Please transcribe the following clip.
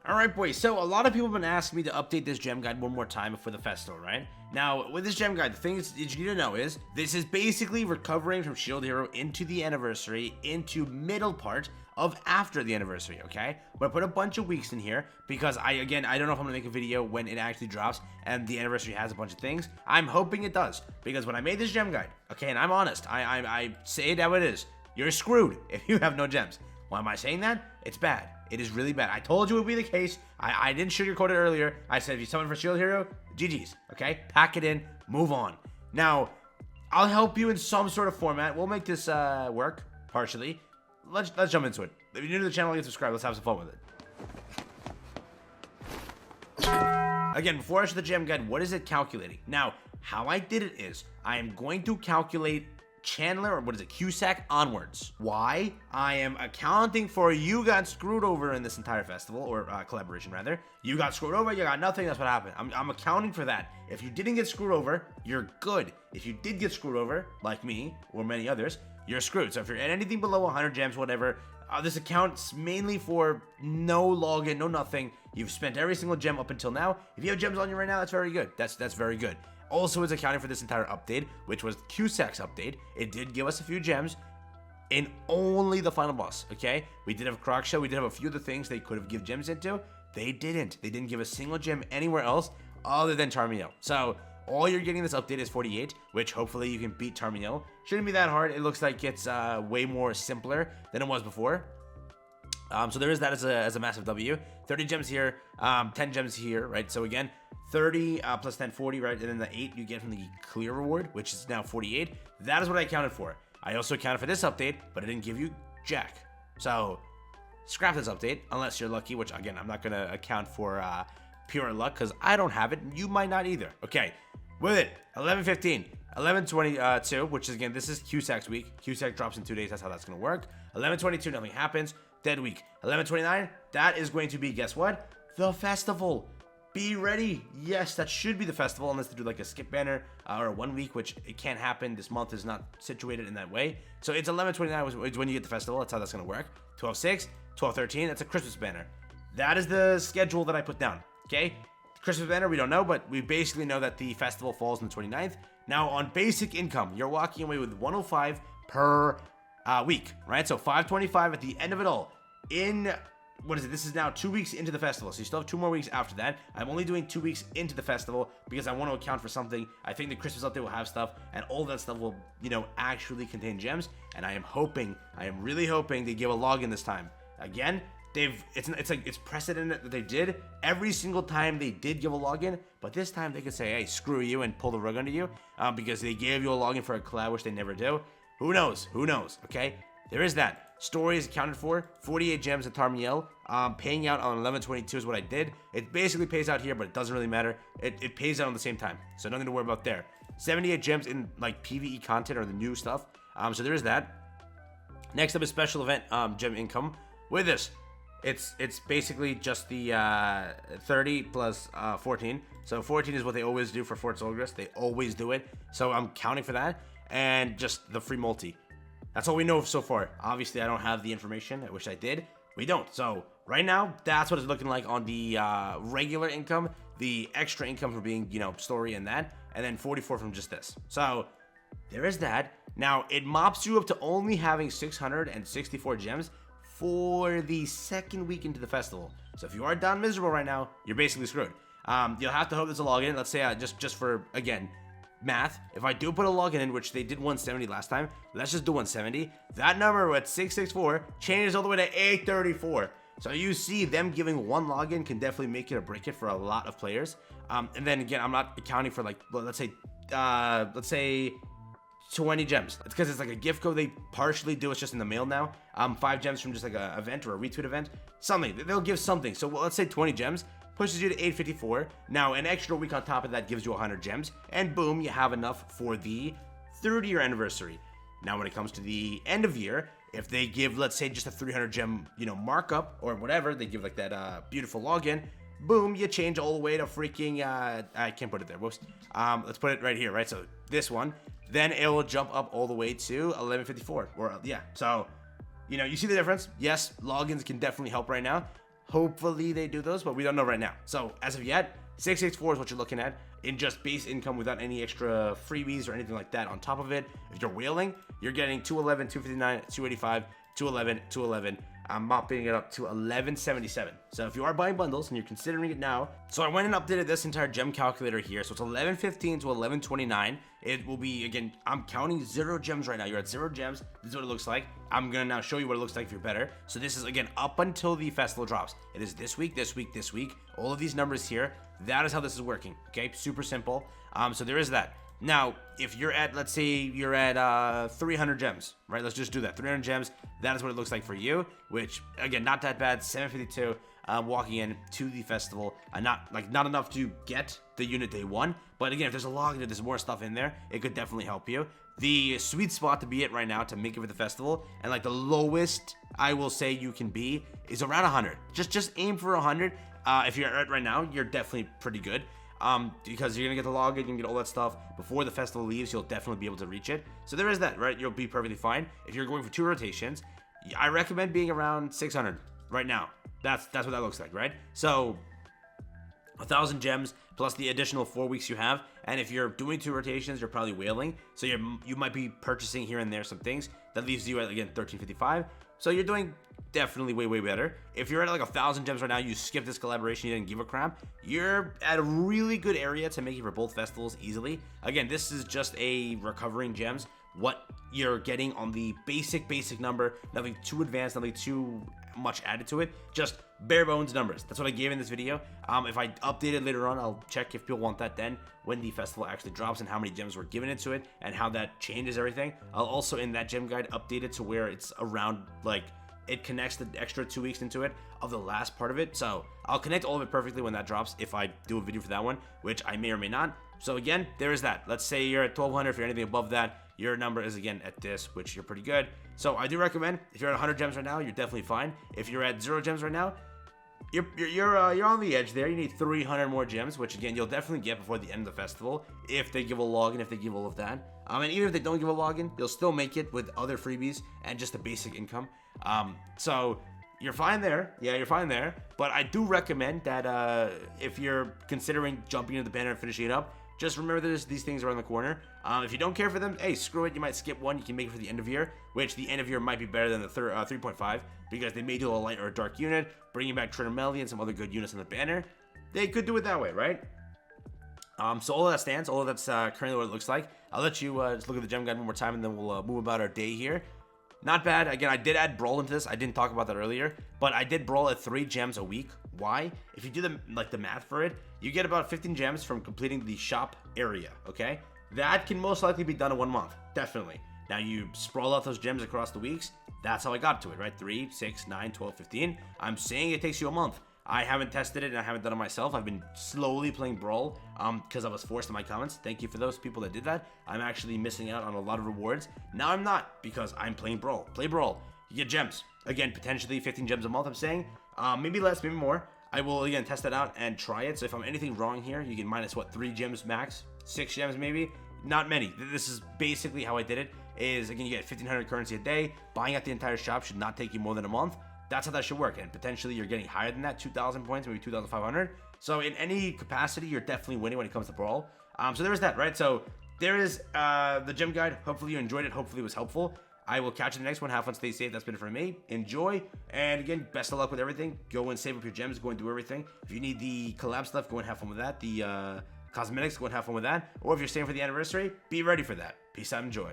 Alright boys, so a lot of people have been asking me to update this gem guide one more time before the festival, right? Now, with this gem guide, the thing that you need to know is, this is basically recovering from Shield Hero into the anniversary, into middle part of after the anniversary, okay? But I put a bunch of weeks in here, because I don't know if I'm gonna make a video when it actually drops, and the anniversary has a bunch of things. I'm hoping it does, because when I made this gem guide, okay, and I'm honest, I say it how it is, you're screwed if you have no gems. Why am I saying that? It's bad. It is really bad. I told you it would be the case. I didn't sugarcoat it earlier. I said if you summon for Shield Hero, GG's. Okay? Pack it in. Move on. Now, I'll help you in some sort of format. We'll make this work, partially. Let's jump into it. If you're new to the channel, get subscribed. Let's have some fun with it. Again, before I show the gem guide, what is it calculating? Now, how I did it is, I am going to calculate Chandler, or what is it, Cusack onwards. Why? I am accounting for you got screwed over in this entire festival, or collaboration rather. You got screwed over, you got nothing, that's what happened. I'm accounting for that. If you didn't get screwed over, you're good. If you did get screwed over, like me, or many others, you're screwed. So if you're at anything below 100 gems, whatever, this account's mainly for no login, no nothing. You've spent every single gem up until now. If you have gems on you right now, that's very good. That's very good. Also, it's accounting for this entire update, which was Cusack's update. It did give us a few gems in only the final boss, okay? We did have Croc Shell. We did have a few other things they could have given gems into. They didn't. They didn't give a single gem anywhere else other than Tarmiel. So, all you're getting this update is 48, which hopefully you can beat Tarmiel. Shouldn't be that hard. It looks like it's way more simpler than it was before. So there is that as a massive W. 30 gems here, 10 gems here, right? So again, 30 plus 10, 40, right? And then the 8 you get from the clear reward, which is now 48. That is what I accounted for. I also accounted for this update, but I didn't give you jack. So scrap this update, unless you're lucky, which again, I'm not going to account for pure luck, because I don't have it. You might not either. Okay, with it, 11:15. 11:22, which is, again, this is Cusack's week. Cusack drops in 2 days. That's how that's going to work. 11:22, nothing happens. Dead week. 11:29, that is going to be, guess what? The festival. Be ready. Yes, that should be the festival, unless they do like a skip banner or 1 week, which it can't happen. This month is not situated in that way. So it's 11:29 is when you get the festival. That's how that's going to work. 12:06, 12:13, that's a Christmas banner. That is the schedule that I put down. Okay? Christmas banner, we don't know, but we basically know that the festival falls on the 29th. Now, on basic income, you're walking away with 105 per week, right? So 525 at the end of it all. In, what is it? This is now 2 weeks into the festival, so you still have 2 more weeks after that. I'm only doing 2 weeks into the festival because I want to account for something. I think the Christmas update will have stuff, and all that stuff will, you know, actually contain gems. And I am really hoping they give a login this time. Again, it's precedent that they did. Every single time they did give a login, but this time they could say, hey, screw you, and pull the rug under you, because they gave you a login for a collab, which they never do. Who knows? Who knows? Okay? There is that. Story is accounted for. 48 gems at Tarmiel. Paying out on 11:22 is what I did. It basically pays out here, but it doesn't really matter. It pays out on the same time, so nothing to worry about there. 78 gems in like PvE content or the new stuff. So there is that. Next up is special event gem income. With this, it's basically just the 30 plus 14. So 14 is what they always do for Fort Solgris. They always do it. So I'm counting for that. And just the free multi. That's all we know so far. Obviously, I don't have the information. I wish I did. We don't. So right now, that's what it's looking like on the regular income. The extra income for being, you know, story and that. And then 44 from just this. So there is that. Now, it mops you up to only having 664 gems for the second week into the festival. So if you are down miserable right now, you're basically screwed. You'll have to hope there's a login. Let's say just for, again, math, if I do put a login in, which they did 170 last time, let's just do 170. That number at 664 changes all the way to 834. So you see, them giving one login can definitely make it or break it for a lot of players. And then again, I'm not accounting for, like, let's say 20 gems. It's because it's like a gift code they partially do. It's just in the mail now. 5 gems from just like an event or a retweet event. Something. They'll give something. So let's say 20 gems. Pushes you to 854. Now, an extra week on top of that gives you 100 gems. And boom, you have enough for the 30-year anniversary. Now, when it comes to the end of year, if they give, let's say, just a 300 gem, you know, markup or whatever, they give like that beautiful login, boom, you change all the way to freaking, I can't put it there. Whoops. Let's put it right here, right? So this one, then it will jump up all the way to 1154. Or, yeah. So, you know, you see the difference? Yes, logins can definitely help right now. Hopefully they do those, but we don't know right now. So as of yet, 664 is what you're looking at in just base income without any extra freebies or anything like that on top of it. If you're whaling, you're getting 211, 259, 285, 211, 211. I'm mopping it up to 1177. So if you are buying bundles and you're considering it now, so I went and updated this entire gem calculator here. So it's 1115 to 1129. It will be, again, I'm counting 0 gems right now. You're at 0 gems. This is what it looks like. I'm gonna now show you what it looks like if you're better. So this is, again, up until the festival drops. It is this week, this week, this week. All of these numbers here. That is how this is working. Okay, super simple. So there is that. Now, if you're at, let's say you're at 300 gems, right? Let's just do that. 300 gems. That is what it looks like for you, which, again, not that bad. 752 walking in to the festival. Not enough to get the unit day 1. But again, if there's a log, if there's more stuff in there, it could definitely help you. The sweet spot to be at right now to make it for the festival, and like the lowest I will say you can be is around 100. Just aim for 100. If you're at right now, you're definitely pretty good. Because you're gonna get the login, you can get all that stuff before the festival leaves. You'll definitely be able to reach it. So there is that, right? You'll be perfectly fine. If you're going for 2 rotations, I recommend being around 600 right now. That's what that looks like, right? So 1,000 gems plus the additional 4 weeks you have. And if you're doing 2 rotations, you're probably whaling. So you might be purchasing here and there some things. That leaves you at, again, 1355. So you're doing definitely way better. If you're at like 1,000 gems right now, you skip this collaboration, you didn't give a crap, you're at a really good area to make it for both festivals easily. Again, this is just a recovering gems, what you're getting on the basic number, nothing too advanced, nothing too much added to it, just bare bones numbers. That's what I gave in this video. If I update it later on, I'll check if people want that then when the festival actually drops and how many gems were given into it and how that changes everything. I'll also in that gem guide update it to where it's around, like, it connects the extra 2 weeks into it of the last part of it. So I'll connect all of it perfectly when that drops if I do a video for that one, which I may or may not. So again, there is that. Let's say you're at 1,200. If you're anything above that, your number is again at this, which you're pretty good. So I do recommend, if you're at 100 gems right now, you're definitely fine. If you're at 0 gems right now, you're on the edge there. You need 300 more gems, which again you'll definitely get before the end of the festival if they give a login, if they give all of that. And even if they don't give a login, you'll still make it with other freebies and just the basic income. So you're fine there. Yeah, you're fine there. But I do recommend that if you're considering jumping into the banner and finishing it up, just remember that these things are on the corner. If you don't care for them, hey, screw it. You might skip one. You can make it for the end of year, which the end of year might be better than the 3.5 because they may do a light or a dark unit, bringing back Trinmelli and some other good units in the banner. They could do it that way, right? So all of that stands. All of that's currently what it looks like. I'll let you just look at the gem guide one more time, and then we'll move about our day here. Not bad. Again, I did add Brawl into this. I didn't talk about that earlier, but I did Brawl at 3 gems a week. Why? If you do the math for it, you get about 15 gems from completing the shop area, okay? That can most likely be done in 1 month, definitely. Now you sprawl out those gems across the weeks. That's how I got to it, right? 3, 6, 9, 12, 15. I'm saying it takes you a month. I haven't tested it and I haven't done it myself. I've been slowly playing Brawl because I was forced in my comments. Thank you for those people that did that. I'm actually missing out on a lot of rewards. Now I'm not because I'm playing Brawl. Play Brawl. You get gems. Again, potentially 15 gems a month, I'm saying. Maybe less, maybe more. I will, again, test that out and try it. So if I'm anything wrong here, you can minus, 3 gems max? 6 gems maybe? Not many. This is basically how I did it. Is, again, you get 1,500 currency a day. Buying out the entire shop should not take you more than a month. That's how that should work. And potentially you're getting higher than that, 2,000 points, maybe 2,500. So in any capacity, you're definitely winning when it comes to Brawl. So there is that, right? So there is the gem guide. Hopefully you enjoyed it. Hopefully it was helpful. I will catch you in the next one. Have fun, stay safe. That's been it for me. Enjoy. And again, best of luck with everything. Go and save up your gems. Go and do everything. If you need the collab stuff, go and have fun with that. The cosmetics, go and have fun with that. Or if you're staying for the anniversary, be ready for that. Peace out, enjoy.